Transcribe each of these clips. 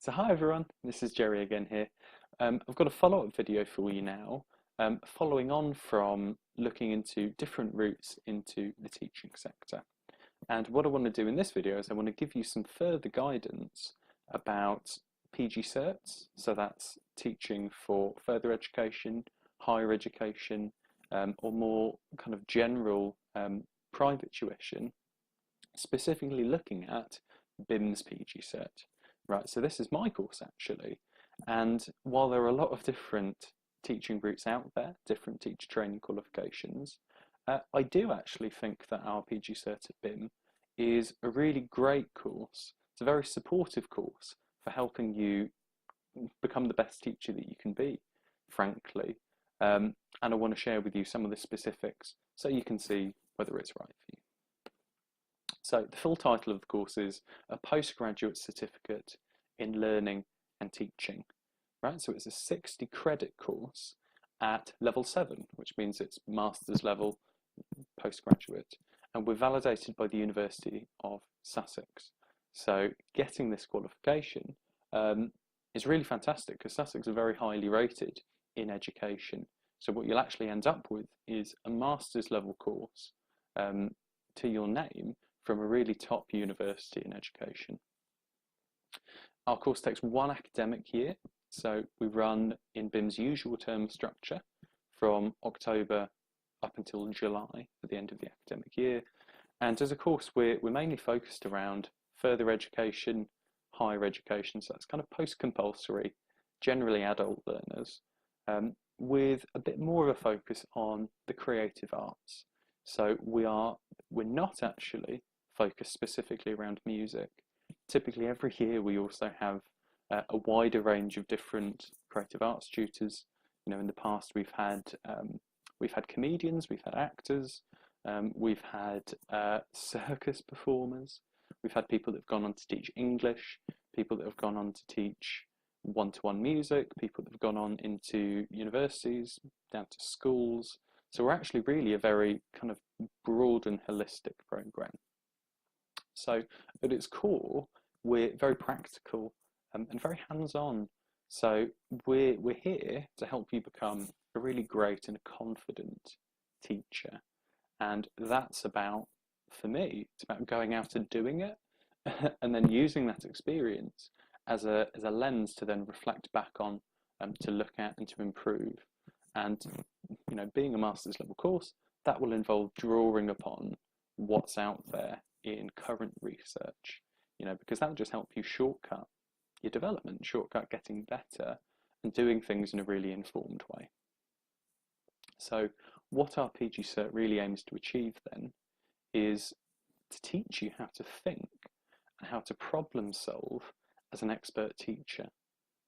So hi everyone, this is Jerry again here. I've got a follow-up video for you now, following on from looking into different routes into the teaching sector. And what I want to do in this video is I want to give you some further guidance about PGCerts, so that's teaching for further education, higher education, or more kind of general private tuition, specifically looking at BIMS PGCert. Right, so this is my course actually, and while there are a lot of different teaching routes out there, different teacher training qualifications, I do actually think that our PGCert at BIM is a really great course. It's a very supportive course for helping you become the best teacher that you can be, frankly. And I want to share with you some of the specifics so you can see whether it's right for you. So the full title of the course is a postgraduate certificate in learning and teaching, right? So it's a 60 credit course at level 7, which means it's master's level postgraduate, and we're validated by the University of Sussex. So getting this qualification is really fantastic because Sussex are very highly rated in education. So what you'll actually end up with is a master's level course to your name from a really top university in education. Our course takes 1 academic year, so we run in BIM's usual term structure from October up until July at the end of the academic year. And as a course, we're mainly focused around further education, higher education, so it's kind of post-compulsory, generally adult learners, with a bit more of a focus on the creative arts. So we're not actually focused specifically around music. Typically every year we also have a wider range of different creative arts tutors. You know, in the past we've had comedians, we've had actors, we've had circus performers, we've had people that have gone on to teach English, people that have gone on to teach one-to-one music, people that have gone on into universities, down to schools. So we're actually really a very kind of broad and holistic program. So at its core, we're very practical and very hands-on. So we're here to help you become a really great and a confident teacher. And that's about, for me, it's about going out and doing it and then using that experience as a lens to then reflect back on, to look at and to improve. And you know, being a master's level course, that will involve drawing upon what's out there in current research, you know, because that will just help you shortcut your development, shortcut getting better and doing things in a really informed way. So what our PGCert really aims to achieve then is to teach you how to think and how to problem solve as an expert teacher.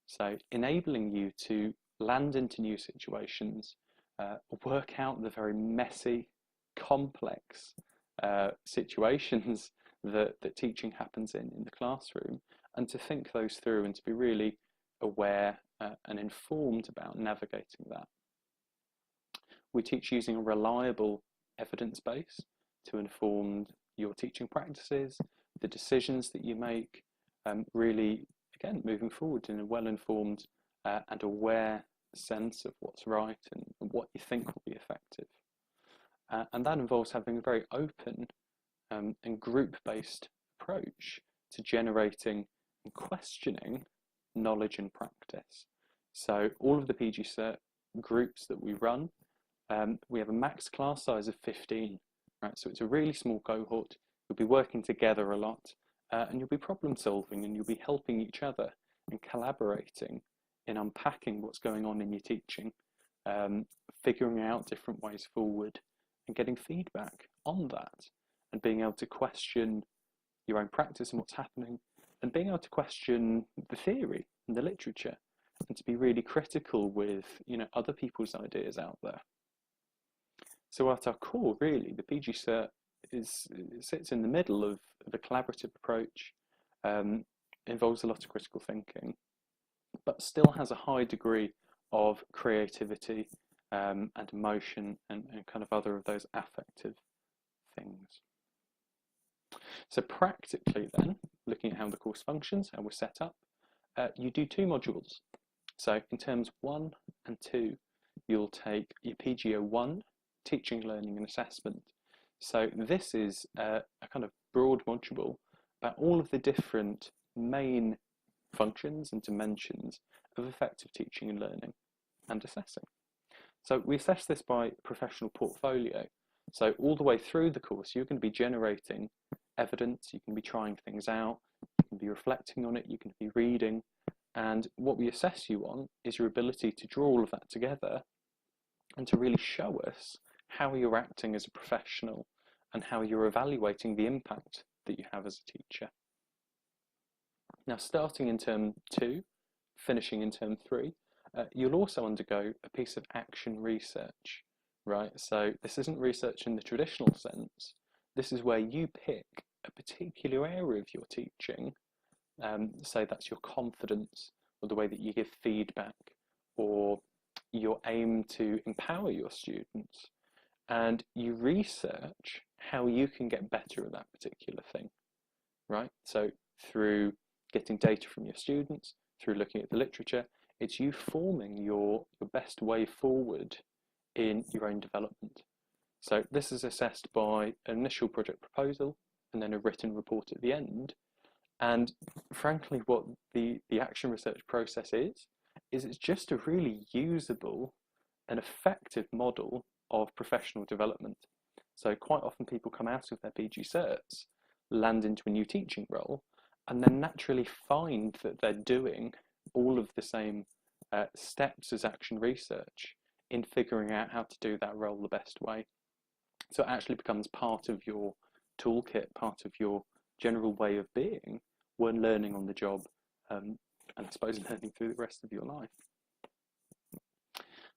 So enabling you to land into new situations, work out the very messy, complex situations that teaching happens in the classroom, and to think those through and to be really aware and informed about navigating that. We teach using a reliable evidence base to inform your teaching practices, the decisions that you make, really, again, moving forward in a well-informed and aware sense of what's right and what you think will be effective. And that involves having a very open and group-based approach to generating and questioning knowledge and practice. So all of the PGCert groups that we run, we have a max class size of 15, right? So it's a really small cohort. You'll be working together a lot, and you'll be problem solving, and you'll be helping each other and collaborating in unpacking what's going on in your teaching, figuring out different ways forward, and getting feedback on that, and being able to question your own practice and what's happening, and being able to question the theory and the literature, and to be really critical with, you know, other people's ideas out there. So at our core, really, the PGCert sits in the middle of a collaborative approach, involves a lot of critical thinking, but still has a high degree of creativity and emotion and kind of other of those affective things. So practically then, looking at how the course functions, how we're set up, you do 2 modules. So in terms 1 and 2, you'll take your PGO1, Teaching, Learning and Assessment. So this is a kind of broad module about all of the different main functions and dimensions of effective teaching and learning and assessing. So we assess this by professional portfolio. So all the way through the course, you're going to be generating evidence, you can be trying things out, you can be reflecting on it, you can be reading, and what we assess you on is your ability to draw all of that together and to really show us how you're acting as a professional and how you're evaluating the impact that you have as a teacher. Now, starting in term 2, finishing in term 3, you'll also undergo a piece of action research, right? So this isn't research in the traditional sense. This is where you pick a particular area of your teaching, say that's your confidence or the way that you give feedback or your aim to empower your students, and you research how you can get better at that particular thing, right? So through getting data from your students, through looking at the literature, it's you forming your best way forward in your own development. So this is assessed by an initial project proposal and then a written report at the end. And frankly, what the action research process is it's just a really usable and effective model of professional development. So quite often people come out of their PGCerts, land into a new teaching role, and then naturally find that they're doing all of the same steps as action research in figuring out how to do that role the best way. So it actually becomes part of your toolkit, part of your general way of being when learning on the job, and I suppose learning through the rest of your life.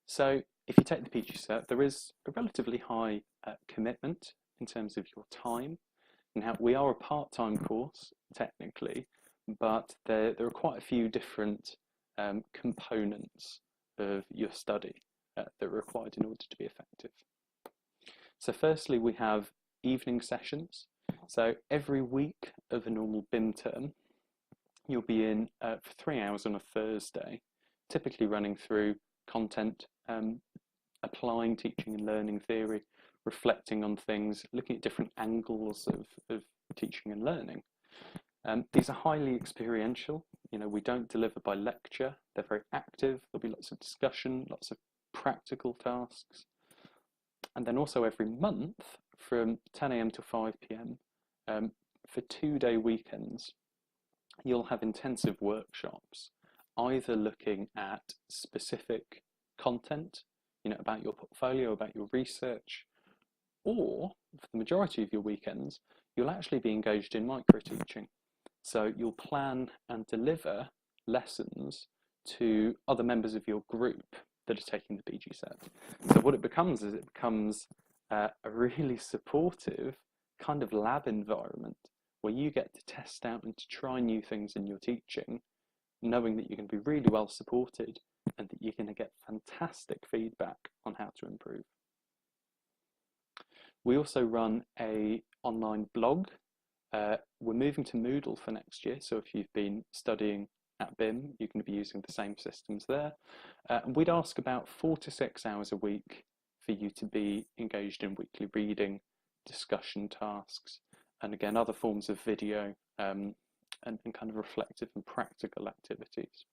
So if you take the PGCert, there is a relatively high commitment in terms of your time. Now, we are a part-time course, technically, but there are quite a few different components of your study that are required in order to be effective. So firstly, we have evening sessions. So every week of a normal BIM term, you'll be in for 3 hours on a Thursday, typically running through content, applying teaching and learning theory, reflecting on things, looking at different angles of teaching and learning. These are highly experiential. We don't deliver by lecture. They're very active. There'll be lots of discussion, lots of practical tasks. And then also every month from 10 a.m. to 5 p.m. For 2-day weekends, you'll have intensive workshops, either looking at specific content, about your portfolio, about your research, or for the majority of your weekends, you'll actually be engaged in micro-teaching. So you'll plan and deliver lessons to other members of your group that are taking the PGCert. So what it becomes is a really supportive kind of lab environment where you get to test out and to try new things in your teaching, knowing that you're going to be really well supported and that you're going to get fantastic feedback on how to improve. We also run an online blog. We're moving to Moodle for next year, so if you've been studying at BIM, you're going to be using the same systems there. And we'd ask about 4 to 6 hours a week for you to be engaged in weekly reading, discussion tasks, and again, other forms of video and kind of reflective and practical activities.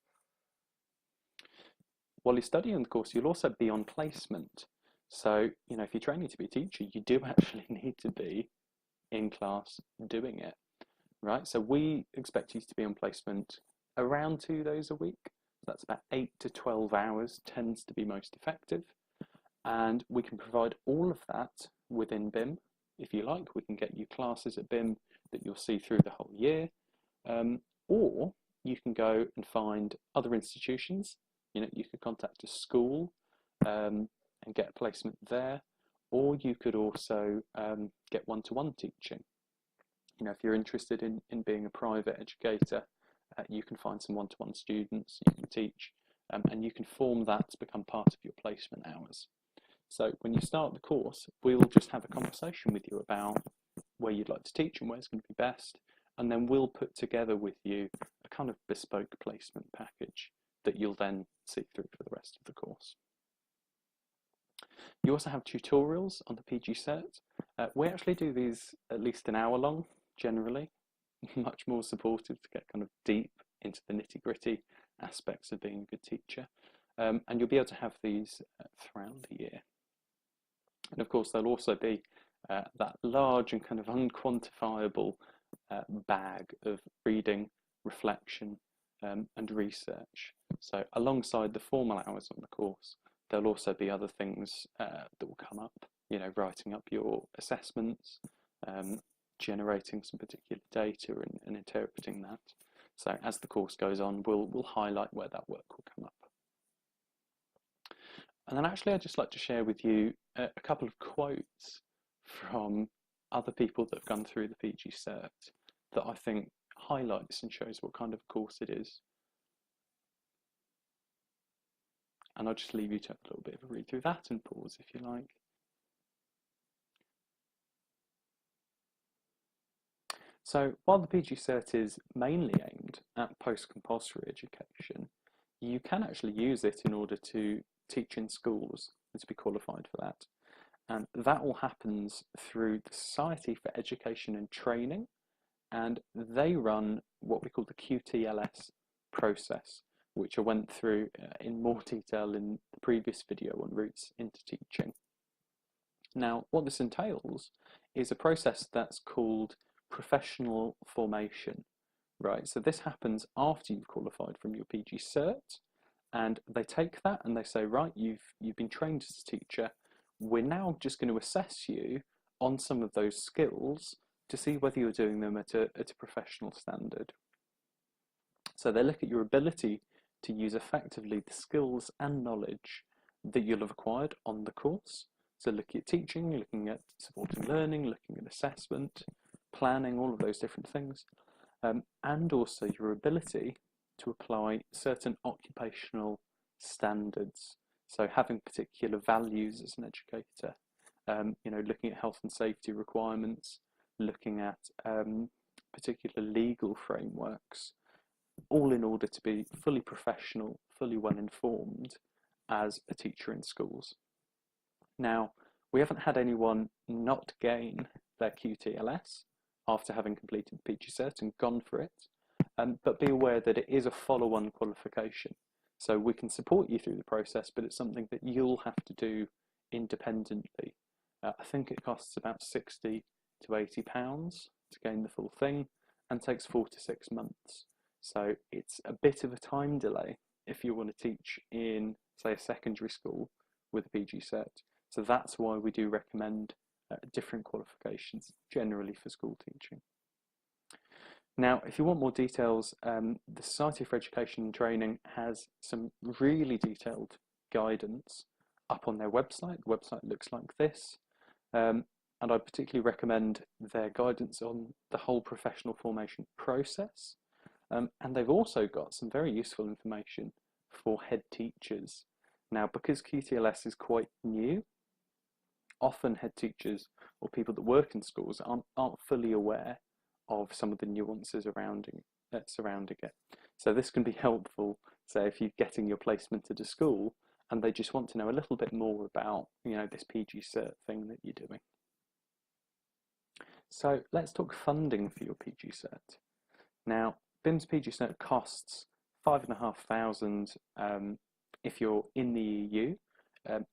While you're studying the course, you'll also be on placement. So, if you're training to be a teacher, you do actually need to be in class doing it, right? So we expect you to be on placement around 2 days a week. That's about 8 to 12 hours tends to be most effective. And we can provide all of that within BIM. If you like, we can get you classes at BIM that you'll see through the whole year. Or you can go and find other institutions. You could contact a school and get a placement there. Or you could also get one-to-one teaching. If you're interested in being a private educator, you can find some one-to-one students you can teach, and you can form that to become part of your placement hours. So when you start the course, we'll just have a conversation with you about where you'd like to teach and where it's going to be best, and then we'll put together with you a kind of bespoke placement package that you'll then see through for the rest of the course. You also have tutorials on the PGCert. We actually do these at least an hour long, generally, much more supportive to get kind of deep into the nitty-gritty aspects of being a good teacher. And you'll be able to have these throughout the year. And of course, there'll also be that large and kind of unquantifiable bag of reading, reflection, and research. So alongside the formal hours on the course, there'll also be other things that will come up, you know, writing up your assessments, generating some particular data and interpreting that. So as the course goes on, we'll highlight where that work will come up. And then actually I'd just like to share with you a couple of quotes from other people that have gone through the PGCert that I think highlights and shows what kind of course it is. And I'll just leave you to have a little bit of a read through that and pause if you like. So while the PGCert is mainly aimed at post-compulsory education, you can actually use it in order to teach in schools and to be qualified for that. And that all happens through the Society for Education and Training, and they run what we call the QTLS process, which I went through in more detail in the previous video on routes into teaching. Now, what this entails is a process that's called professional formation, right? So this happens after you've qualified from your PGCert, and they take that and they say, right, you've been trained as a teacher. We're now just going to assess you on some of those skills to see whether you're doing them at a professional standard. So they look at your ability to use effectively the skills and knowledge that you'll have acquired on the course. So looking at teaching, looking at supporting learning, looking at assessment, planning, all of those different things, and also your ability to apply certain occupational standards. So having particular values as an educator, you know, looking at health and safety requirements, looking at particular legal frameworks, all in order to be fully professional, fully well informed as a teacher in schools. Now, we haven't had anyone not gain their QTLS after having completed the PGCert and gone for it, but be aware that it is a follow-on qualification. So we can support you through the process, but it's something that you'll have to do independently. I think it costs about £60 to £80 to gain the full thing and takes 4 to 6 months. So it's a bit of a time delay if you want to teach in, say, a secondary school with a PGCert. So that's why we do recommend different qualifications generally for school teaching. Now, if you want more details, the Society for Education and Training has some really detailed guidance up on their website. The website looks like this. And I particularly recommend their guidance on the whole professional formation process. And they've also got some very useful information for head teachers. Now, because QTLS is quite new, often head teachers or people that work in schools aren't fully aware of some of the nuances surrounding it. So this can be helpful, say, if you're getting your placement at a school and they just want to know a little bit more about, you know, this PGCert thing that you're doing. So let's talk funding for your PGCert. Now, BIMS PGCert costs £5,500 if you're in the EU,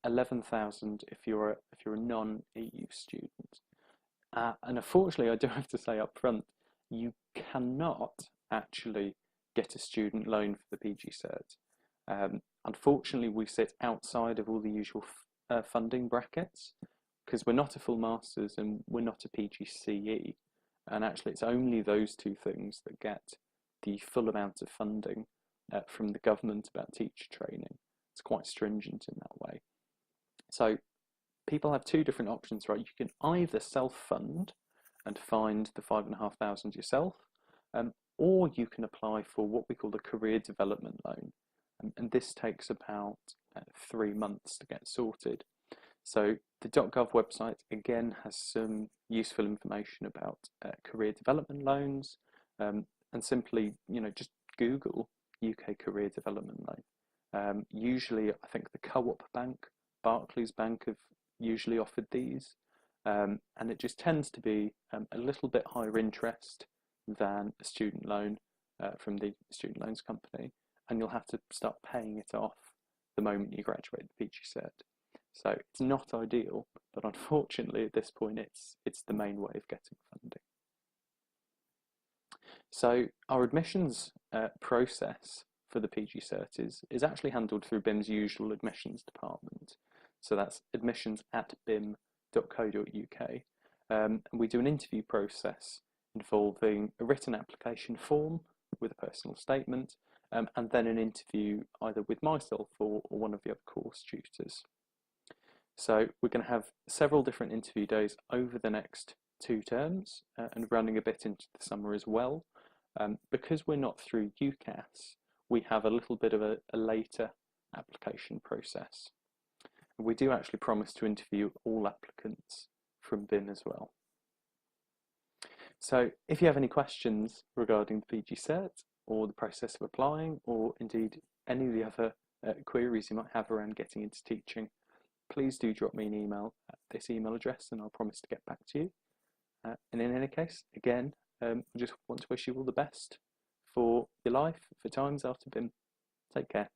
£11,000 if you're a non-EU student. And unfortunately, I do have to say up front, you cannot actually get a student loan for the PGCert. Unfortunately, we sit outside of all the usual funding brackets because we're not a full master's and we're not a PGCE. And actually, it's only those two things that get the full amount of funding from the government about teacher training. It's quite stringent in that way. So people have two different options, right? You can either self-fund and find the £5,500 yourself, or you can apply for what we call the career development loan. And this takes about 3 months to get sorted. So the .gov website again has some useful information about career development loans, and simply, you know, just Google UK Career Development Loan. Usually, I think the Co-op Bank, Barclays Bank have usually offered these, and it just tends to be a little bit higher interest than a student loan from the student loans company, and you'll have to start paying it off the moment you graduate the PGCert. So it's not ideal, but unfortunately at this point it's the main way of getting funding. So our admissions process for the PGCert is actually handled through BIM's usual admissions department. So that's admissions@bim.co.uk. And we do an interview process involving a written application form with a personal statement, and then an interview either with myself or one of the other course tutors. So we're going to have several different interview days over the next 2 terms and running a bit into the summer as well. Because we're not through UCAS, we have a little bit of a later application process. We do actually promise to interview all applicants from BIM as well. So if you have any questions regarding the PGCert or the process of applying, or indeed any of the other queries you might have around getting into teaching, please do drop me an email at this email address and I'll promise to get back to you. And in any case, again, I just want to wish you all the best for your life, for times after BIM. Take care.